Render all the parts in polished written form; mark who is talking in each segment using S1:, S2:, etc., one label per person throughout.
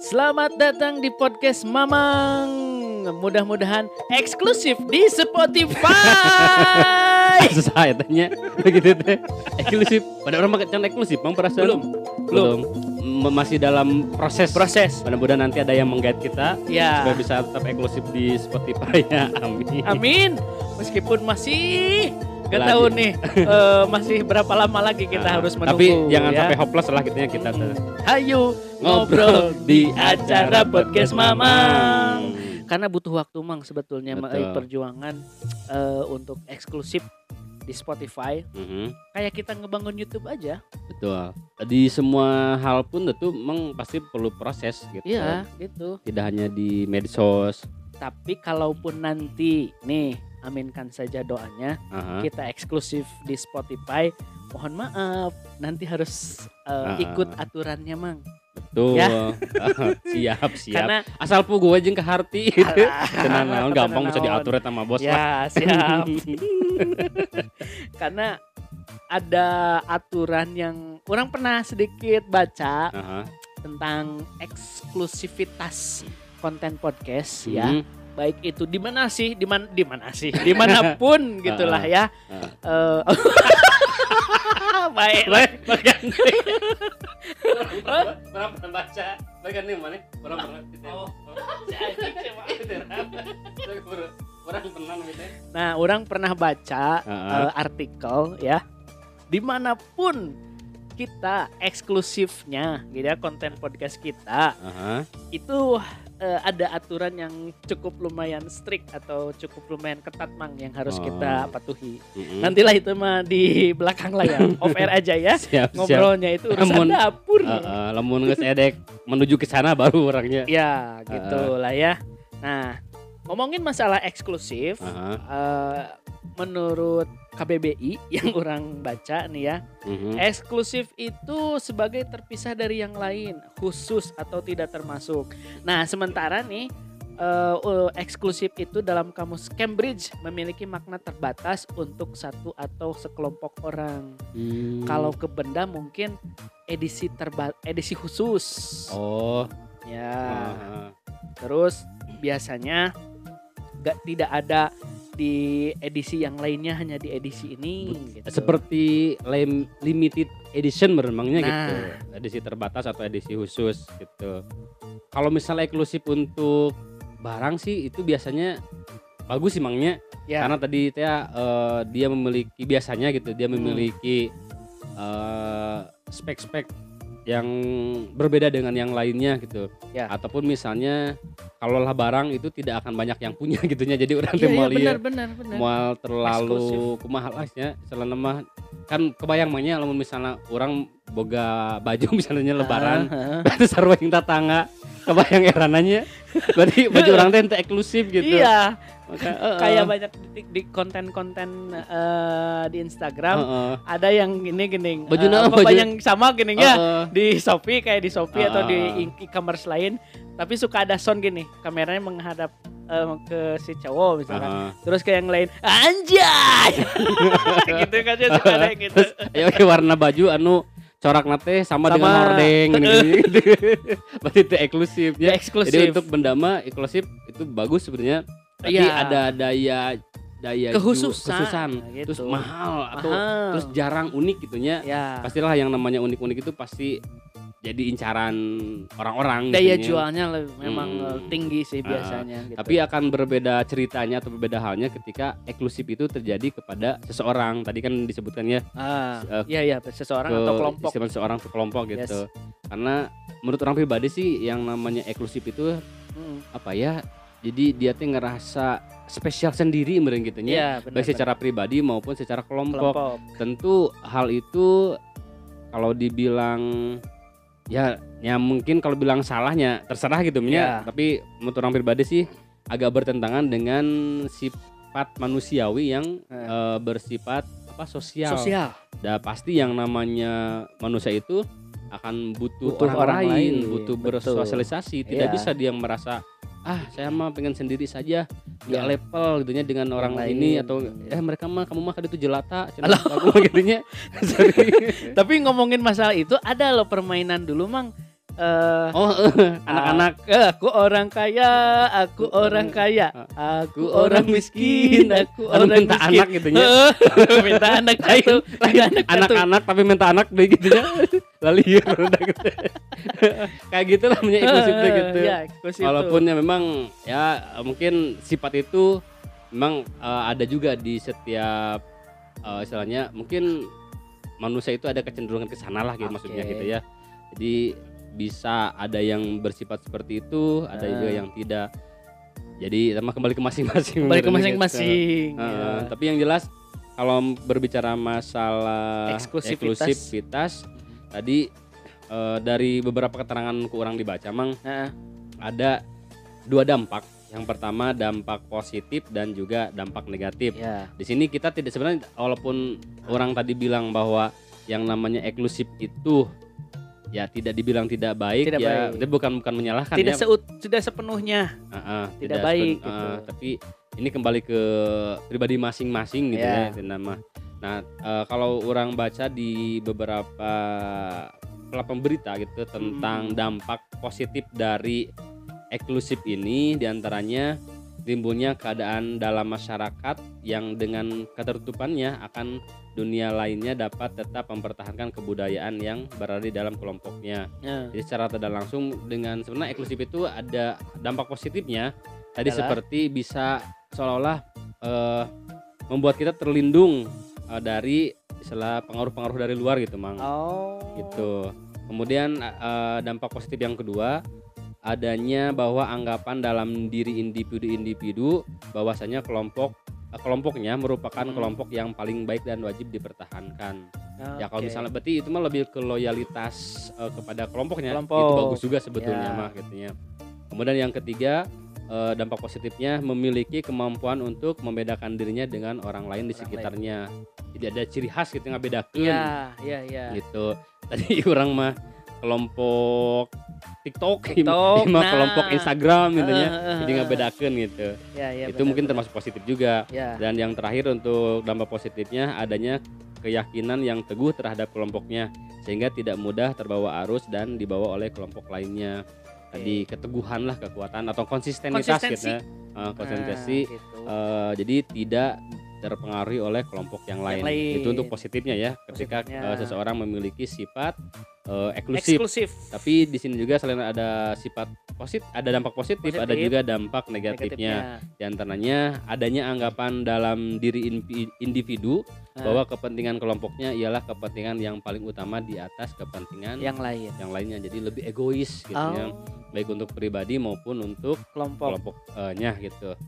S1: Selamat datang di podcast Mamang. Mudah-mudahan eksklusif di Spotify.
S2: Susah ya tanya begitu teh. Eksklusif. Pada orang makan eksklusif, Bang perasaan. Belum. Masih dalam proses. Mudah-mudahan nanti ada yang menggait kita
S1: Ya.
S2: supaya bisa tetap eksklusif di Spotify ya. Amin.
S1: Amin. Meskipun masih gak tahu nih masih berapa lama lagi kita harus menunggu.
S2: Tapi jangan
S1: ya.
S2: sampai hopeless lah kita.
S1: Hayu ngobrol di acara podcast Mamang. Karena butuh waktu Mang sebetulnya perjuangan untuk eksklusif di Spotify. Kayak kita ngebangun YouTube aja.
S2: Betul. Di semua hal pun itu memang pasti perlu proses gitu.
S1: Iya, gitu.
S2: Tidak hanya di medsos.
S1: Tapi kalaupun nanti nih, aminkan saja doanya, kita eksklusif di Spotify. Mohon maaf, nanti harus ikut aturannya, Mang.
S2: Betul.
S1: Ya.
S2: Siap.
S1: Karena
S2: asal pugu aja ke harti gitu. Tenang, gampang bisa diatur sama bos lah.
S1: Ya, siap. Karena ada aturan yang orang pernah sedikit baca tentang eksklusivitas konten podcast ya. Baik itu dimanapun gitulah ya. Baik.
S2: Pernah baca bagian ini mana? Pernah
S1: Nah, orang pernah baca artikel ya, dimanapun kita eksklusifnya gitu ya, konten podcast kita itu ada aturan yang cukup lumayan strict atau cukup lumayan ketat Mang yang harus kita patuhi. Nantilah itu mah di belakang layar, off air aja ya.
S2: Siap.
S1: Ngobrolnya itu urusan dapur.
S2: Lamun geus edek menuju ke sana baru orangnya.
S1: Ya, gitulah ya. Nah, ngomongin masalah eksklusif, menurut KBBI yang orang baca nih ya, eksklusif itu sebagai terpisah dari yang lain, khusus atau tidak termasuk. Nah, sementara nih eksklusif itu dalam kamus Cambridge memiliki makna terbatas untuk satu atau sekelompok orang. Kalau ke benda mungkin edisi khusus.
S2: Oh.
S1: Ya. Terus biasanya tidak ada di edisi yang lainnya, hanya di edisi ini gitu.
S2: Seperti limited edition memangnya gitu. Edisi terbatas atau edisi khusus gitu. Kalau misalnya eksklusif untuk barang sih itu biasanya bagus sih Mangnya. Ya. Karena tadi dia memiliki biasanya gitu, dia memiliki spek-spek yang berbeda dengan yang lainnya gitu. Ya. Ataupun misalnya kalau lah barang itu tidak akan banyak yang punya gitunya. Jadi orang mau lihat mau terlalu kumaha lahnya selama mah kan kebayang mahnya lamun misalnya orang boga baju misalnya lebaran berarti sarua yang tetangga kebayang erananya. Berarti baju orang teh teu eksklusif gitu.
S1: Iya. Kayak banyak di konten-konten di Instagram ada yang gini baju yang sama gini ya di Shopee kayak di Shopee atau di e-commerce lain, tapi suka ada sound gini, kameranya menghadap ke si cowok misalkan, terus kayak yang lain anjay gitu kan ya, suka ada gitu.
S2: Ayo warna baju anu corak nate sama dengan hordeng gitu. Berarti itu eksklusif ya. Jadi untuk benda mah eksklusif itu bagus sebenarnya. Tapi ada daya kekhususan
S1: gitu.
S2: Terus mahal atau terus jarang unik gitunya. Ya. Pastilah yang namanya unik-unik itu pasti jadi incaran orang-orang.
S1: Daya jualnya memang tinggi sih biasanya. Gitu.
S2: Tapi akan berbeda ceritanya atau berbeda halnya ketika eksklusif itu terjadi kepada seseorang. Tadi kan disebutkan ya.
S1: Iya seseorang atau kelompok.
S2: Seseorang atau kelompok gitu. Yes. Karena menurut orang pribadi sih yang namanya eksklusif itu apa ya? Jadi dia tuh ngerasa spesial sendiri meren gitu ya. Baik secara pribadi maupun secara kelompok. Tentu hal itu kalau dibilang ya mungkin kalau bilang salahnya terserah gitu ya. Tapi menurut orang pribadi sih agak bertentangan dengan sifat manusiawi yang bersifat sosial. Dan pasti yang namanya manusia itu akan butuh orang lain, butuh bersosialisasi. Tidak bisa dia merasa saya mah pengen sendiri saja, nggak level gitunya dengan orang ini atau mereka mah kamu mah kan itu jelata, aku mah gitunya.
S1: Tapi ngomongin masalah itu ada loh permainan dulu Mang
S2: anak-anak.
S1: Aku orang kaya, aku orang kaya, aku orang miskin, aku orang
S2: minta
S1: miskin.
S2: Anak gitu nya.
S1: Minta anak satu,
S2: anak-anak tapi minta anak deh gitu ya. Lalir udah gitu. Kayak gitu lah punya eksklusif gitu.
S1: Ya,
S2: walaupun ya memang ya mungkin sifat itu memang ada juga di setiap istilahnya mungkin manusia itu ada kecenderungan ke sana lah gitu maksudnya gitu ya. Jadi bisa ada yang bersifat seperti itu, ada juga yang tidak. Jadi kembali ke masing-masing.
S1: Kembali ke masing-masing.
S2: Tapi yang jelas kalau berbicara masalah eksklusivitas tadi dari beberapa keterangan kurang dibaca Mang, ada 2 dampak. Yang pertama dampak positif dan juga dampak negatif. Di sini kita tidak sebenarnya walaupun orang tadi bilang bahwa yang namanya eksklusif itu ya tidak dibilang tidak baik itu bukan menyalahkan
S1: tidak sudah sepenuhnya tidak baik gitu.
S2: Tapi ini kembali ke pribadi masing-masing gitu ya nama. Nah kalau orang baca di beberapa platform berita gitu tentang dampak positif dari eksklusif ini, diantaranya timbulnya keadaan dalam masyarakat yang dengan ketertutupannya akan dunia lainnya dapat tetap mempertahankan kebudayaan yang berada di dalam kelompoknya. Jadi secara tidak langsung dengan sebenarnya eksklusif itu ada dampak positifnya. Tadi seperti bisa seolah-olah membuat kita terlindung dari istilah pengaruh-pengaruh dari luar gitu Mang. Gitu. Kemudian dampak positif yang kedua, adanya bahwa anggapan dalam diri individu bahwasanya kelompoknya merupakan kelompok yang paling baik dan wajib dipertahankan. Ya kalau misalnya berarti itu mah lebih ke loyalitas kepada kelompoknya. Itu bagus juga sebetulnya mah gitu ya. Kemudian yang ketiga, dampak positifnya memiliki kemampuan untuk membedakan dirinya dengan orang lain di sekitarnya. Jadi ada ciri khas gitu ngabedakeun. Iya. Gitu. Tadi orang mah kelompok TikTok kelompok Instagram gitu ya. Jadi ngebedakeun gitu. Itu mungkin termasuk positif juga. Dan yang terakhir untuk dampak positifnya adanya keyakinan yang teguh terhadap kelompoknya sehingga tidak mudah terbawa arus dan dibawa oleh kelompok lainnya. Tadi keteguhan lah, kekuatan atau konsistensitas gitu. Konsistensi gitu. Jadi tidak terpengaruhi oleh kelompok yang lain. Itu untuk positifnya ya. Ketika seseorang memiliki sifat eksklusif. Tapi di sini juga selain ada sifat positif, ada dampak positif, ada juga dampak negatifnya. Di antaranya adanya anggapan dalam diri individu bahwa kepentingan kelompoknya ialah kepentingan yang paling utama di atas kepentingan yang lainnya. Jadi lebih egois gitu ya. Baik untuk pribadi maupun untuk kelompoknya gitu.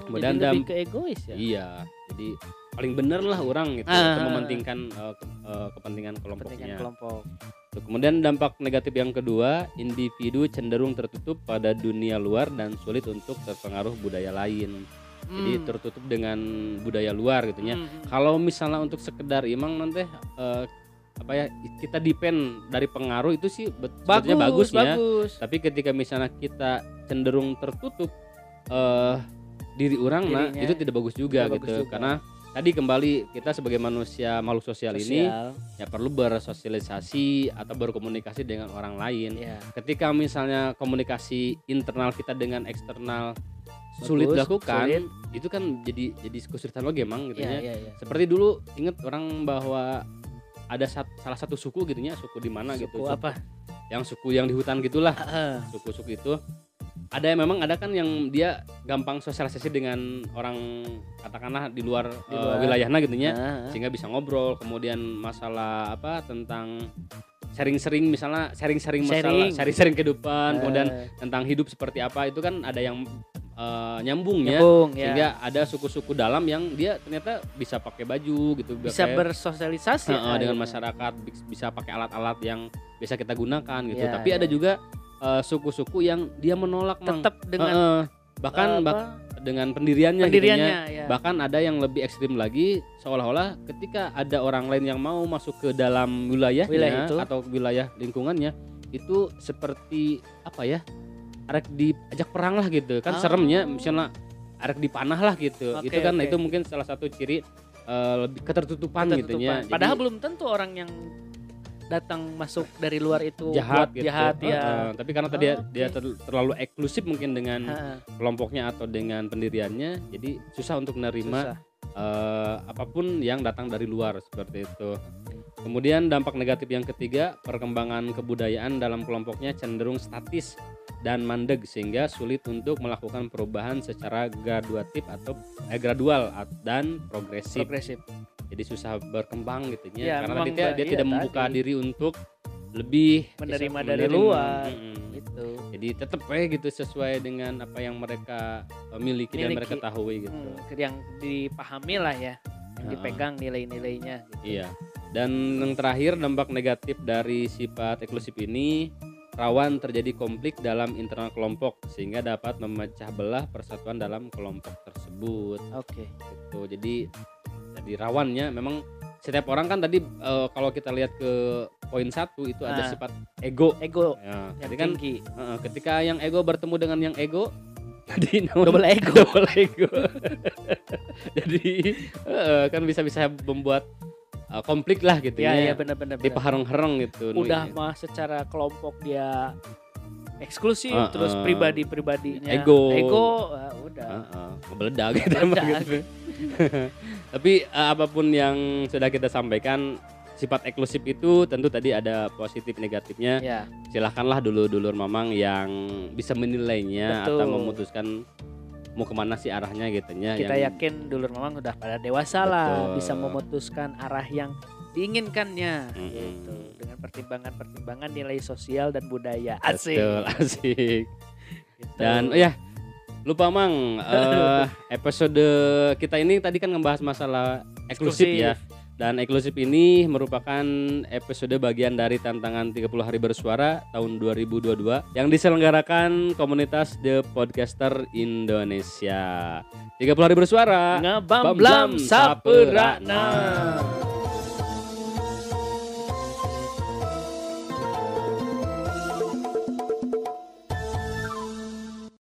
S1: Kemudian jadi lebih ke egois ya.
S2: Iya. Jadi paling bener lah orang gitu mementingkan kepentingan kelompoknya. Kemudian dampak negatif yang kedua, individu cenderung tertutup pada dunia luar dan sulit untuk terpengaruh budaya lain. Jadi tertutup dengan budaya luar gitu ya. Kalau misalnya untuk sekedar imang nanti kita depend dari pengaruh itu sih sebetulnya bagus ya. Tapi ketika misalnya kita cenderung tertutup diri orang itu tidak bagus juga gitu. Karena tadi kembali kita sebagai manusia makhluk sosial ini ya perlu bersosialisasi atau berkomunikasi dengan orang lain. Ketika misalnya komunikasi internal kita dengan eksternal sulit dilakukan, itu kan jadi kesulitan lagi emang gitu ya. Seperti dulu ingat orang bahwa ada salah satu suku gitu ya, suku di mana gitu.
S1: Apa?
S2: Yang suku yang di hutan gitulah. Suku-suku itu ada yang memang ada kan yang dia gampang sosialisasi dengan orang katakanlah di luar wilayahnya gitu ya, sehingga bisa ngobrol. Kemudian masalah tentang sharing masalah sharing kehidupan, kemudian tentang hidup seperti apa itu kan ada yang nyambung ya. Sehingga ada suku-suku dalam yang dia ternyata bisa pakai baju gitu,
S1: bisa bersosialisasi
S2: dengan masyarakat, bisa pakai alat-alat yang bisa kita gunakan gitu. Tapi ada juga suku-suku yang dia menolak
S1: tetap dengan
S2: dengan pendiriannya gitu ya. Bahkan ada yang lebih ekstrim lagi, seolah-olah ketika ada orang lain yang mau masuk ke dalam wilayahnya atau wilayah lingkungannya itu seperti arek diajak perang lah gitu kan. Seremnya misalnya arek dipanah lah gitu. Itu kan itu mungkin salah satu ciri lebih ketertutupan gitu ya.
S1: Padahal belum tentu orang yang datang masuk dari luar itu
S2: jahat
S1: buat
S2: gitu.
S1: jahat ya.
S2: Tapi karena tadi dia terlalu eksklusif mungkin dengan kelompoknya atau dengan pendiriannya, jadi susah untuk menerima apapun yang datang dari luar seperti itu. Kemudian dampak negatif yang ketiga, perkembangan kebudayaan dalam kelompoknya cenderung statis dan mandeg sehingga sulit untuk melakukan perubahan secara gradual dan progresif. Jadi susah berkembang gitu ya, karena dia tidak membuka diri untuk lebih
S1: menerima dari luar gitu.
S2: Jadi tetap gitu sesuai dengan apa yang mereka miliki dan mereka tahui gitu.
S1: Yang dipahami lah ya, yang dipegang nilai-nilainya gitu.
S2: Iya. Dan yang terakhir, dampak negatif dari sifat eksklusif ini rawan terjadi konflik dalam internal kelompok sehingga dapat memecah belah persatuan dalam kelompok tersebut.
S1: Oke.
S2: Gitu. Jadi rawannya memang setiap orang kan tadi kalau kita lihat ke poin 1 itu ada sifat ego.
S1: Ya,
S2: jadi kan ketika yang ego bertemu dengan yang ego jadi
S1: double ego.
S2: Jadi kan bisa membuat konflik lah gitu ya.
S1: Iya benar-benar.
S2: Dipahareng-hareng gitu.
S1: Udah mah secara kelompok dia eksklusif, terus pribadinya
S2: ego
S1: udah
S2: ngebeledak gitu. Tapi apapun yang sudah kita sampaikan, sifat eksklusif itu tentu tadi ada positif negatifnya.
S1: Ya.
S2: Silahkanlah dulur Mamang yang bisa menilainya. Betul. Atau memutuskan mau kemana sih arahnya gitu ya.
S1: Kita yakin dulur Mamang udah pada dewasa. Betul. Lah bisa memutuskan arah yang diinginkannya gitu, dengan pertimbangan nilai sosial dan budaya. Asik.
S2: Betul, asik. Gitu. Dan lupa Mang, episode kita ini tadi kan ngebahas masalah eksklusif ya. Dan eksklusif ini merupakan episode bagian dari tantangan 30 hari bersuara tahun 2022 yang diselenggarakan komunitas The Podcaster Indonesia. 30 hari bersuara,
S1: ngabam-blam saperana.